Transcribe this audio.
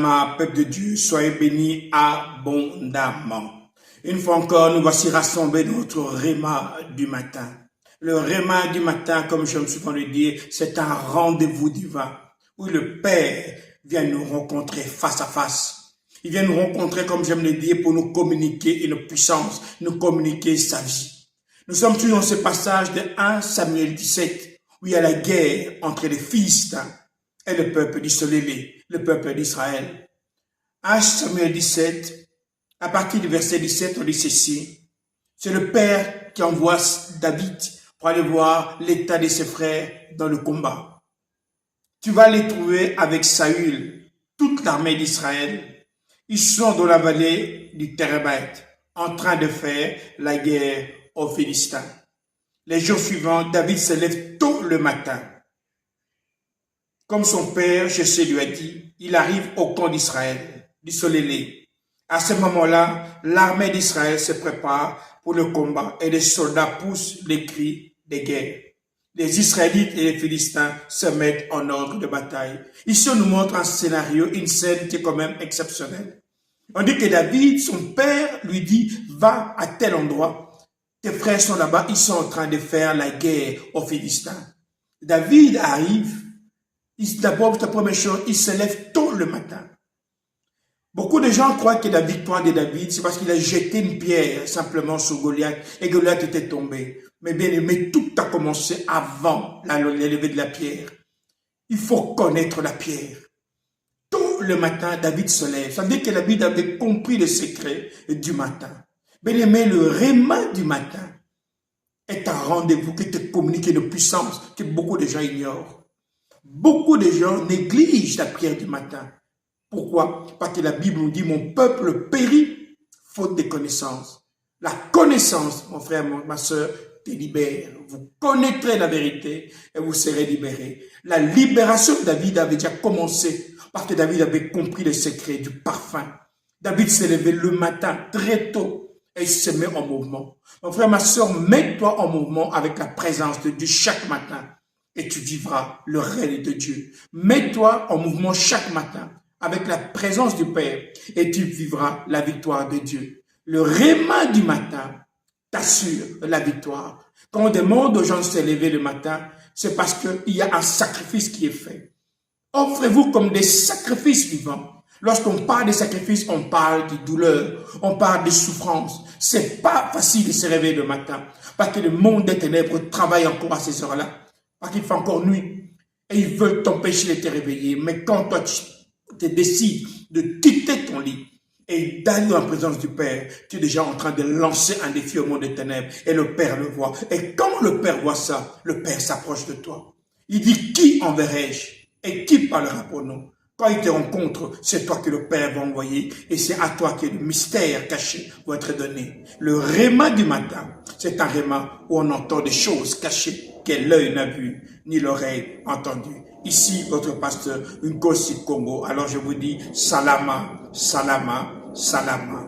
Salama, peuple de Dieu, soyez bénis abondamment. Une fois encore, nous voici rassemblés dans notre réma du matin. Le réma du matin, comme j'aime souvent le dire, c'est un rendez-vous divin où le Père vient nous rencontrer face à face. Il vient nous rencontrer, comme j'aime le dire, pour nous communiquer une puissance, nous communiquer sa vie. Nous sommes toujours dans ce passage de 1 Samuel 17, où il y a la guerre entre les Philistins et le peuple d'Israël, le peuple d'Israël. 1 Samuel 17, à partir du verset 17, on dit ceci. C'est le père qui envoie David pour aller voir l'état de ses frères dans le combat. Tu vas les trouver avec Saül, toute l'armée d'Israël. Ils sont dans la vallée du Térébeth, en train de faire la guerre aux Philistins. Les jours suivants, David se lève tôt le matin. Comme son père, Jessé lui a dit, il arrive au camp d'Israël, du Soléné. À ce moment-là, l'armée d'Israël se prépare pour le combat et les soldats poussent les cris de guerre. Les Israélites et les Philistins se mettent en ordre de bataille. Ici, on nous montre un scénario, une scène qui est quand même exceptionnelle. On dit que David, son père, lui dit, va à tel endroit. Tes frères sont là-bas, ils sont en train de faire la guerre aux Philistins. David arrive. D'abord, la première chose, il se lève tôt le matin. Beaucoup de gens croient que la victoire de David, c'est parce qu'il a jeté une pierre simplement sur Goliath et Goliath était tombé. Mais bien aimé, tout a commencé avant le lever de la pierre. Il faut connaître la pierre. Tôt le matin, David se lève. Ça veut dire que David avait compris le secret du matin. Bien aimé, le réma du matin est un rendez-vous qui te communique une puissance que beaucoup de gens ignorent. Beaucoup de gens négligent la prière du matin. Pourquoi? Parce que la Bible nous dit, mon peuple périt faute de connaissance. La connaissance, mon frère, ma soeur, te libère. Vous connaîtrez la vérité et vous serez libérés. La libération de David avait déjà commencé parce que David avait compris le secret du parfum. David s'est levé le matin très tôt et il se met en mouvement. Mon frère, ma soeur, mets-toi en mouvement avec la présence de Dieu chaque matin. Et tu vivras le règne de Dieu. Mets-toi en mouvement chaque matin avec la présence du Père et tu vivras la victoire de Dieu. Le réma du matin t'assure la victoire. Quand on demande aux gens de se lever le matin, c'est parce qu'il y a un sacrifice qui est fait. Offrez-vous comme des sacrifices vivants. Lorsqu'on parle de sacrifices, on parle de douleur, on parle de souffrance. C'est pas facile de se réveiller le matin parce que le monde des ténèbres travaille encore à ces heures-là. Parce qu'il fait encore nuit et ils veulent t'empêcher de te réveiller. Mais quand toi, tu décides de quitter ton lit et d'aller dans la présence du Père, tu es déjà en train de lancer un défi au monde des ténèbres et le Père le voit. Et quand le Père voit ça, le Père s'approche de toi. Il dit, qui enverrai-je et qui parlera pour nous? Quand il te rencontre, c'est toi que le Père va envoyer et c'est à toi que le mystère caché va être donné. Le réma du matin, c'est un réma où on entend des choses cachées que l'œil n'a vu, ni l'oreille entendu. Ici, votre pasteur Nkosi Congo. Alors je vous dis, salama, salama, salama.